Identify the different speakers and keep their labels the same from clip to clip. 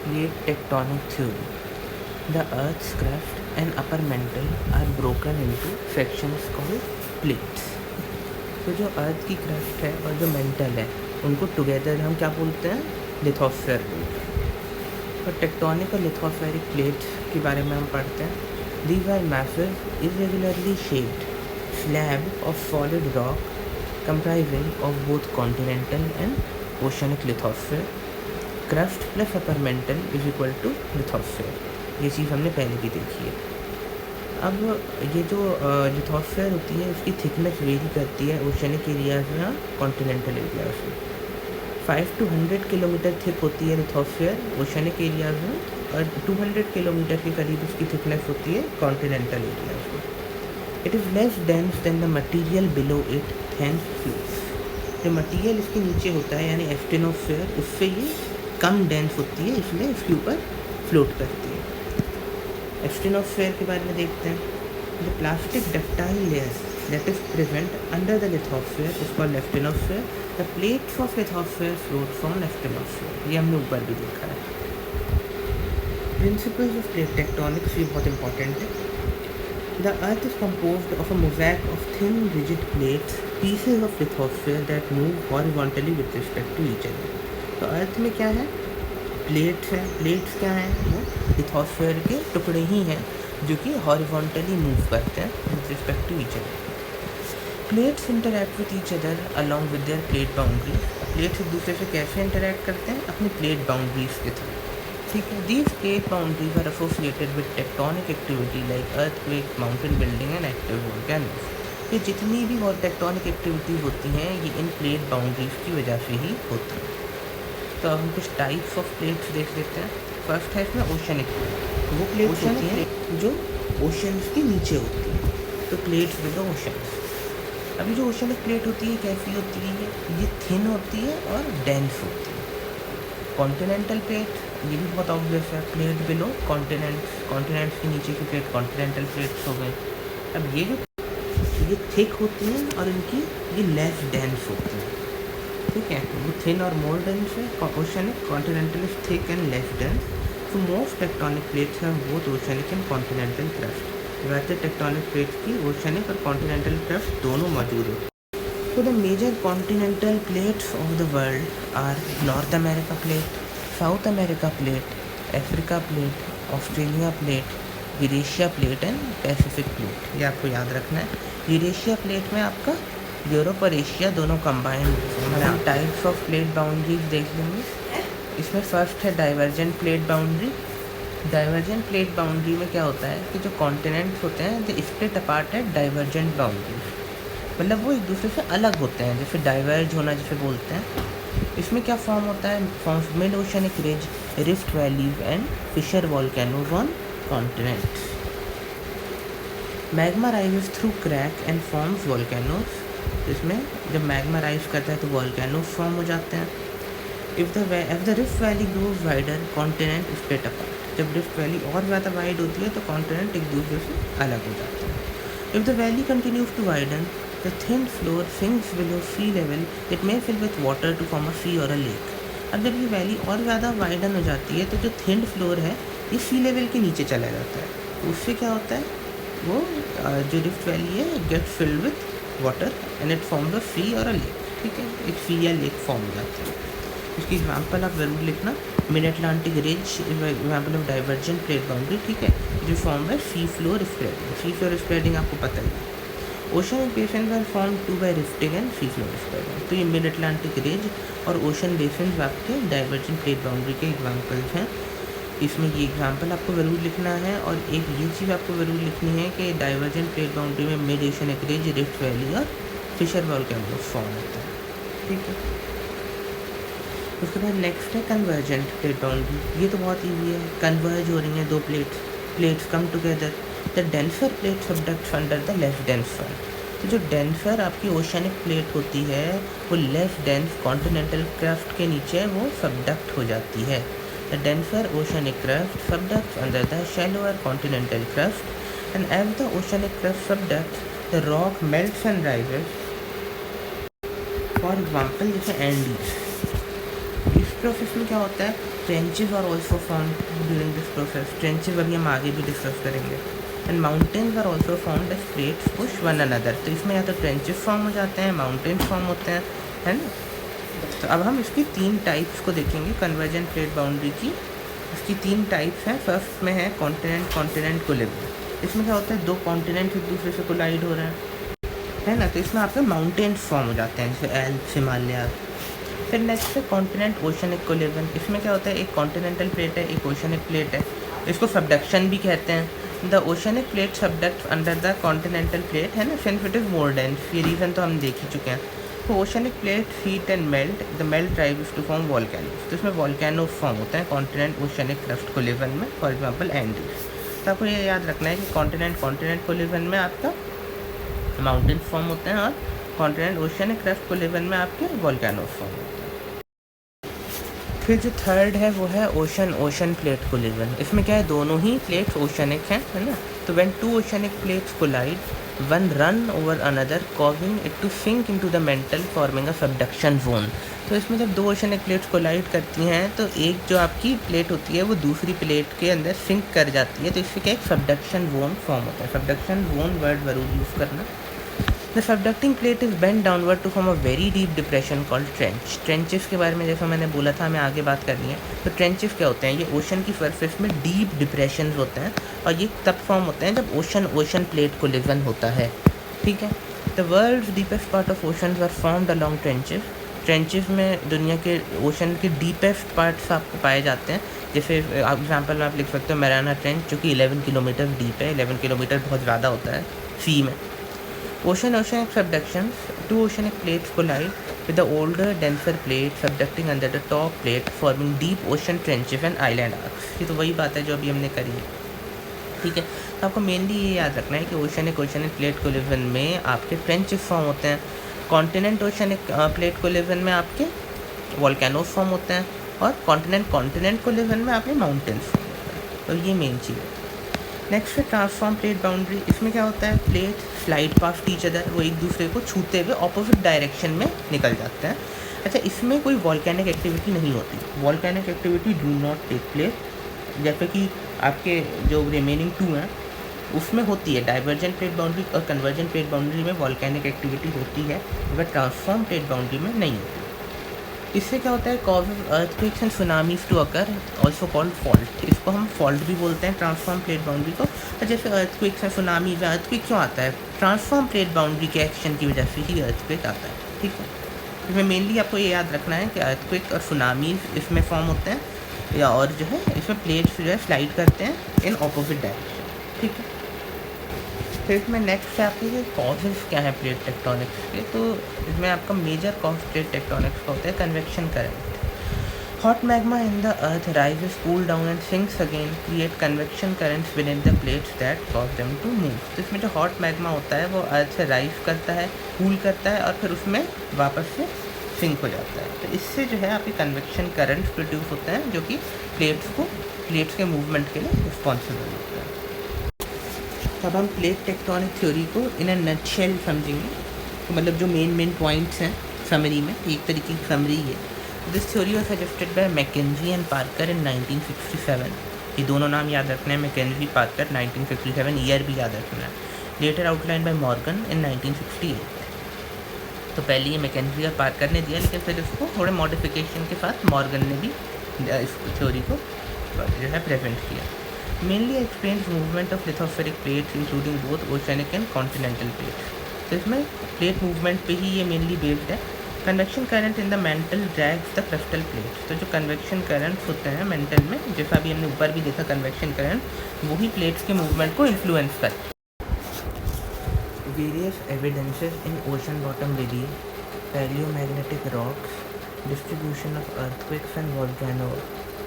Speaker 1: plate tectonic theory. The Earth's crust and upper mantle are broken into sections called plates. तो जो अर्थ की crust है और जो मेंटल है उनको टुगेदर हम क्या बोलते हैं? लिथोस्फीयर बोलते हैं। तो टेक्टोनिक और लिथोस्फेरिक प्लेट्स के बारे में हम पढ़ते हैं। These are massive irregularly shaped slab of solid rock comprising of both continental and oceanic lithosphere. Crust plus upper mantle is equal to lithosphere. ये चीज़ हमने पहले भी देखी है। अब ये जो लिथोस्फीयर होती है उसकी थिकनेस वेरी करती है ओशनिक एरियाज में और कॉन्टिनेंटल एरियाज में। 5 to 100 किलोमीटर थिक होती है लिथोस्फीयर ओशनिक एरियाज में और 200 किलोमीटर के करीब उसकी थिकनेस होती है कॉन्टिनेंटल एरियाज में। It is less dense then the material below it hence floats. जो मटीरियल इसके नीचे होता है यानी एस्टेनोस्फीयर उससे ये कम डेंस होती है, इसलिए इसके ऊपर फ्लोट करती है। एस्टेनोस्फीयर के बारे में देखते हैं। The plastic ductile layer that is present under the lithosphere is called एस्टेनोस्फीयर। The plates of lithosphere float from एस्टेनोस्फीयर। ये हमने ऊपर भी देखा है। प्रिंसिपल्स ऑफ प्लेट टेक्टोनिक्स ये बहुत इंपॉर्टेंट है। The earth is composed of a mosaic of thin rigid plates, pieces of lithosphere that move horizontally with respect to each other. तो अर्थ में क्या है? प्लेट्स हैं। प्लेट्स क्या हैं? वो लिथोस्फीयर के टुकड़े ही हैं जो कि हॉरिजॉन्टली मूव करते हैं with respect to each other. Plates interact with each other along with their plate boundary. प्लेट्स एक दूसरे से कैसे इंटरैक्ट करते हैं? अपनी प्लेट बाउंड्रीज के थ्रू। ठीक है। These plate boundaries are associated with tectonic activity like earthquake, mountain building and active volcanoes. ये जितनी भी और टेक्टोनिक एक्टिविटीज़ होती हैं ये इन प्लेट बाउंड्रीज की वजह से ही होती हैं। तो अब हम कुछ टाइप्स ऑफ प्लेट्स देख लेते हैं। फर्स्ट है इसमें ओशनिक प्लेट। वो प्लेट्स होती हैं जो ओशंस के नीचे होती हैं, तो प्लेट्स विद ओशंस। अभी जो ओशनिक प्लेट होती है कैसी होती है? ये थिन होती है और डेंस होती है। कॉन्टिनेंटल प्लेट ये भी बहुत ऑब्वियस है, प्लेट बिलो कॉन्टिनेंट्स के नीचे की प्लेट कॉन्टिनेंटल प्लेट्स हो गई। अब ये थिक होती हैं और इनकी ये लेस डेंस होती है। ठीक है, वो थिन और मोर डेंस है। Oceanic, continental is thick and less dense. तो मोस्ट टेक्टोनिक प्लेट्स हैं both oceanic and continental crust. वैसे टेक्टोनिक प्लेट्स की ओशनिक और कॉन्टिनेंटल क्रस्ट दोनों मौजूद होते हैं। So the major continental plates of the world are North America plate, South America plate, Africa plate, Australia plate, Eurasia plate and Pacific plate. ये आपको याद रखना है। यूरेशिया प्लेट में आपका यूरोप और एशिया दोनों कंबाइंड। हम टाइप्स ऑफ प्लेट बाउंड्रीज देख लेंगे। इसमें फर्स्ट है divergent plate boundary. Divergent plate boundary में क्या होता है कि जो कॉन्टिनेंट्स होते हैं दे स्प्लिट अपार्ट है डाइवर्जेंट बाउंड्रीज, मतलब वो एक दूसरे से अलग होते हैं, जैसे डाइवर्ज होना जिसे बोलते हैं। इसमें क्या फॉर्म होता है? Forms mid oceanic ridge, rift valleys and fissure volcanoes on continents. Magma rises through crack and forms volcanoes. इसमें जब मैग्मा राइज करता है तो वॉल्केनोज फॉर्म हो जाते हैं। If the rift valley grows wider continent split apart. जब rift valley और ज़्यादा वाइड होती है तो कॉन्टिनेंट एक दूसरे से अलग हो जाते हैं। If the valley continues to widen the thin floor sinks below sea level, it may fill with water to form a sea or a lake. अब जब ये वैली और ज़्यादा वाइडन हो जाती है तो जो थिन फ्लोर है ये सी लेवल के नीचे चला जाता है। तो उससे क्या होता है? वो जो रिफ्ट वैली है get filled with water and it forms a sea और अ लेक। ठीक है, एक सी या लेक फॉर्म हो जाती है। इसकी एग्जाम्पल आप ज़रूर लिखना। Mid Atlantic ridge example of divergent plate boundary. ठीक है, जो फॉर्म है sea floor spreading. Sea floor spreading आपको पता ही है। Ocean basin are form to by rifting and sea floor spreading. तो ये मिड अटलांटिक रिज और ओशन बेसिन आपके डाइवर्जेंट प्लेट बाउंड्री के एग्जाम्पल्स हैं। इसमें ये एग्जाम्पल आपको ज़रूर लिखना है और एक ये चीज़ आपको ज़रूर लिखनी है कि डाइवर्जेंट प्लेट बाउंड्री में mid oceanic ridge, rift valley और फिशर वॉल्केनो फॉर्म होता है। ठीक है, उसके बाद नेक्स्ट है कन्वर्जेंट प्लेट बाउंड्री। ये तो बहुत ईजी है, कन्वर्ज हो रही हैं दो plates come together. The denser plate subducts under the less dense one. तो जो डेंसर आपकी ओशनिक प्लेट होती है वो लेस डेंस कॉन्टिनेंटल क्रस्ट के नीचे वो सबडक्ट हो जाती है। The denser oceanic crust subducts under the shallower continental crust and as the oceanic crust subducts the rock melts and rises. For example जैसे एंडीज, इस प्रोसेस में क्या होता है? Trenches are also found during this process, trenches अभी हम आगे भी डिस्कस करेंगे। And mountains are also found as plates push one another, तो इसमें या तो ट्रेंचेस फॉर्म हो जाते हैं, माउंटेन्स फॉर्म होते हैं, है ना। तो अब हम इसकी 3 टाइप्स को देखेंगे कन्वर्जेंट प्लेट बाउंड्री की। इसकी 3 टाइप्स हैं। फर्स्ट में है कॉन्टिनेंट कॉन्टिनेंट कोलिजन। इसमें क्या होता है, 2 कॉन्टिनेंट एक दूसरे से कोलाइड हो रहे हैं ना, तो इसमें आपके माउंटेन्स फॉर्म हो जाते हैं, जैसे एल्प्स, हिमालय। फिर नेक्स्ट है कॉन्टिनेंट ओशनिक कोलिजन। इसमें क्या होता है, एक कॉन्टिनेंटल प्लेट है, एक ओशनिक प्लेट है, इसको सबडक्शन भी कहते हैं। The oceanic plate subduct under the continental plate, है ना, since it is more dense. ये रीज़न तो हम देख ही चुके हैं। तो oceanic plate heat and melt, the melt drives to form volcanoes, तो इसमें वॉल्केनो फॉर्म होते हैं कॉन्टिनेंट ओशनिक क्रास्ट कोलिजन में, फॉर एग्जाम्पल एंडीज। तो आपको ये याद रखना है कि कॉन्टिनेंट कॉन्टिनेंट कोलिजन में आपका माउंटेन फॉर्म होते हैं और कॉन्टिनेंट ओशनिक क्रास्ट कोलिजन में आपके वॉल्केनोस फॉर्म होते हैं। फिर जो थर्ड है वो है ओशन ओशन प्लेट कोलिजन। इसमें क्या है, दोनों ही प्लेट्स ओशनिक हैं, है ना। तो when 2 oceanic plates collide, one run over another causing it to sink into the mantle, forming a subduction zone. तो इसमें जब 2 ओशनिक प्लेट्स कोलाइड करती हैं तो एक जो आपकी प्लेट होती है वो दूसरी प्लेट के अंदर सिंक कर जाती है, तो इससे क्या एक सबडक्शन जोन फॉर्म होता है। सबडक्शन जोन वर्ड ज़रूर यूज़ करना। The subducting plate is bend downward to form a very deep depression called trench. Trenches के बारे में जैसा मैंने बोला था, हमें आगे बात करनी है। तो ट्रेंचेस क्या होते हैं, ये ओशन की सरफेस में डीप डिप्रेशन होते हैं और ये तब फॉर्म होते हैं जब ओशन ओशन प्लेट कोलिजन होता है, ठीक है। The world's deepest part of ocean are formed along trenches. Trenches में दुनिया के ओशन के डीपेस्ट पार्ट्स आपको पाए जाते हैं। जैसे एग्जाम्पल में आप लिख सकते हो मैराना ट्रेंच, जो कि 11 किलोमीटर डीप है। 11 किलोमीटर बहुत ज़्यादा होता है सी में। Oceanic subductions, 2 oceanic plates collide with the older, denser plate subducting under the top plate, forming deep ocean trenches and island arcs। ये तो वही बात है जो अभी हमने करी है, ठीक है। तो आपको मेनली ये याद रखना है कि ओशनिक प्लेट कोलिजन में आपके ट्रेंचेस फॉर्म होते हैं, कॉन्टिनेंट ओशनिक प्लेट कोलिजन में आपके वॉल्केनोस फॉर्म होते हैं और कॉन्टिनेंट कोलिजन में आपके माउंटेन्स फॉर्म होते हैं। तो ये मेन चीज़ है। नेक्स्ट है ट्रांसफॉर्म प्लेट बाउंड्री। इसमें क्या होता है, plate slide past each other, वो एक दूसरे को छूते हुए ऑपोजिट डायरेक्शन में निकल जाते हैं। अच्छा, इसमें कोई वॉल्केनिक एक्टिविटी नहीं होती, volcanic activity do not take place. जैसे कि आपके जो रिमेनिंग 2 हैं उसमें होती है, डाइवर्जेंट प्लेट बाउंड्री और कन्वर्जेंट प्लेट बाउंड्री में वॉल्केनिक एक्टिविटी होती है, मगर ट्रांसफॉर्म प्लेट बाउंड्री में नहीं होती। इससे क्या होता है, causes earthquakes and tsunamis to occur, also called fault. इसको हम फॉल्ट भी बोलते हैं ट्रांसफॉर्म प्लेट बाउंड्री को। तो जैसे अर्थक्वेक्स एंड सुनामीज, अर्थक्वेक क्यों आता है, ट्रांसफॉर्म प्लेट बाउंड्री के एक्शन की वजह से ही अर्थक्वेक आता है, ठीक है। इसमें मेनली आपको ये याद रखना है कि अर्थक्वेक और सुनामीज इसमें फॉर्म होते हैं, या और जो है इसमें प्लेट्स जो है स्लाइड करते हैं इन ऑपोजिट डायरेक्शन, ठीक है। फिर इसमें नेक्स्ट है आपके कॉजेज क्या है प्लेट टेक्टोनिक्स के। तो इसमें आपका मेजर कॉज प्लेट टेक्टोनिक्स का होता है convection current. Hot magma in the earth rises, cool down and sinks again, create convection currents within the plates that cause them to move. तो इसमें जो हॉट मैग्मा होता है वो अर्थ से राइज करता है, कूल करता है और फिर उसमें वापस से सिंक हो जाता है। तो इससे जो है आपके कन्वेक्शन करंट्स प्रोड्यूस होते हैं जो कि प्लेट्स के मूवमेंट के लिए रिस्पॉन्सिबल होते हैं। अब हम प्लेट टेक्टोनिक थ्योरी को इन अ नटशेल समझेंगे। तो मतलब जो मेन पॉइंट्स हैं समरी में, एक तरीके की समरी है। This theory was suggested by McKenzie and Parker in 1967। ये दोनों नाम याद रखना है, मैकेंजी, पार्कर, 1967, ईयर भी याद रखना है। लेटर आउटलाइन बाय मॉर्गन इन 1968। तो पहले ये मैकेंजी और पार्कर ने दिया, लेकिन फिर उसको थोड़े मॉडिफिकेशन के साथ मॉर्गन ने भी इस थ्योरी को जो है प्रेजेंट किया। Mainly explains movement of lithospheric plates including both oceanic and continental plates। तो इसमें प्लेट मूवमेंट पे ही ये मेनली बेस्ड है। Convection current in the mental drags the crystal plates. तो जो कन्वेक्शन करंट्स होते हैं मेंटल में, जैसा भी हमने ऊपर भी देखा कन्वेक्शन करंट, वही प्लेट्स के मूवमेंट को इन्फ्लुएंस करते हैं। Various evidences in ocean bottom relief, palaeomagnetic rocks, distribution of earthquakes and volcanoes,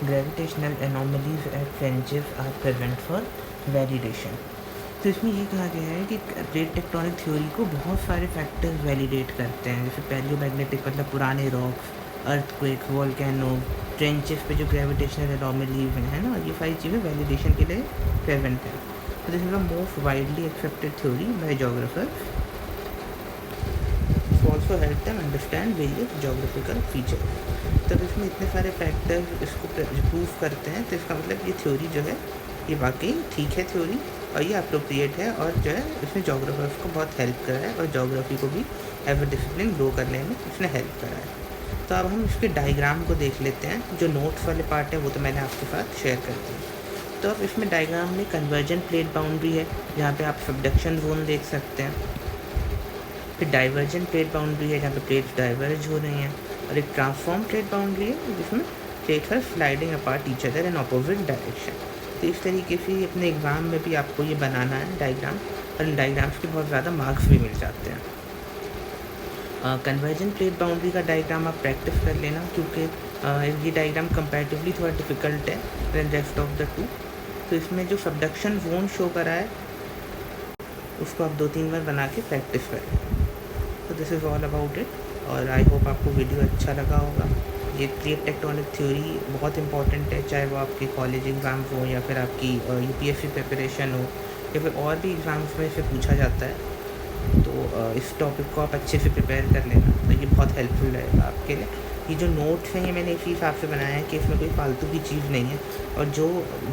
Speaker 1: gravitational anomalies at trenches are present for validation. तो इसमें ये कहा गया है कि प्लेट टेक्टोनिक थ्योरी को बहुत सारे फैक्टर्स वैलिडेट करते हैं, जैसे पैलियोमैग्नेटिक मतलब पुराने रॉक्स, अर्थक्वेक, वोल्केनो, ट्रेंचेस पे जो ग्रेविटेशनल एनोमलीज हैं ना, ये सारी चीज़ें वैलिडेशन के लिए प्रेजेंट है। तो this is the most widely accepted theory by geographers. Also help them understand various geographical features. तब इसमें इतने सारे फैक्टर्स इसको प्रूव करते हैं, तो इसका मतलब ये थ्योरी जो है ये वाकई ठीक है थ्योरी, और ये अप्रोप्रिएट है, और जो है इसमें जोग्राफर्स को बहुत हेल्प करा है, और जोग्राफी को भी एज अ डिसिप्लिन ग्रो करने में इसने हेल्प करा है। तो अब हम इसके डायग्राम को देख लेते हैं। जो नोट्स वाले पार्ट है वो तो मैंने आपके साथ शेयर कर दिया। तो अब इसमें डायग्राम में कन्वर्जन प्लेट बाउंड्री है, जहाँ पे आप सबडक्शन जोन देख सकते हैं। फिर डाइवर्जन प्लेट बाउंड्री है, जहाँ पे प्लेट्स डाइवर्ज हो रही हैं, और एक ट्रांसफॉर्म प्लेट बाउंड्री है जिसमें plates are sliding apart each other in opposite direction. तो इस तरीके से अपने एग्ज़ाम में भी आपको ये बनाना है डायग्राम, और इन डायग्राम्स के बहुत ज़्यादा मार्क्स भी मिल जाते हैं। कन्वर्जन प्लेट बाउंड्री का डायग्राम आप प्रैक्टिस कर लेना, क्योंकि ये डायग्राम कंपैरेटिवली थोड़ा डिफ़िकल्ट है then rest of the two. तो इसमें जो सबडक्शन जोन शो करा है उसको आप 2-3 बार बना के प्रैक्टिस करें। तो this is all about it, और आई होप आपको वीडियो अच्छा लगा होगा। ये प्लेट टेक्टोनिक थ्योरी बहुत इंपॉर्टेंट है, चाहे वो आपके कॉलेज एग्ज़ाम हो या फिर आपकी यूपीएससी प्रिपरेशन हो या फिर और भी एग्ज़ाम्स में से पूछा जाता है। तो इस टॉपिक को आप अच्छे से प्रिपेयर कर लेना, तो ये बहुत हेल्पफुल रहेगा आपके लिए। ये जो नोट्स हैं ये मैंने इसी हिसाब से बनाया है कि इसमें कोई फालतू की चीज़ नहीं है, और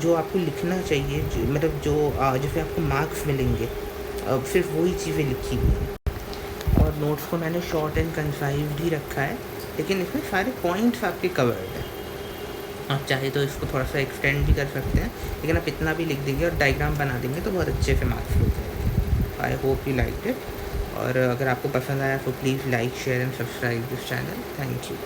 Speaker 1: जो आपको लिखना चाहिए, मतलब जैसे आपको मार्क्स मिलेंगे सिर्फ वही चीज़ें लिखी हुई हैं। और नोट्स को मैंने शॉर्ट एंड कंसाइज ही रखा है, लेकिन इसमें सारे पॉइंट्स आपके कवर्ड हैं। आप चाहे तो इसको थोड़ा सा एक्सटेंड भी कर सकते हैं, लेकिन आप इतना भी लिख देंगे और डायग्राम बना देंगे तो बहुत अच्छे से मार्क्स मिल जाएंगे। I hope you like it, और अगर आपको पसंद आया तो please like, share and subscribe this channel. Thank you.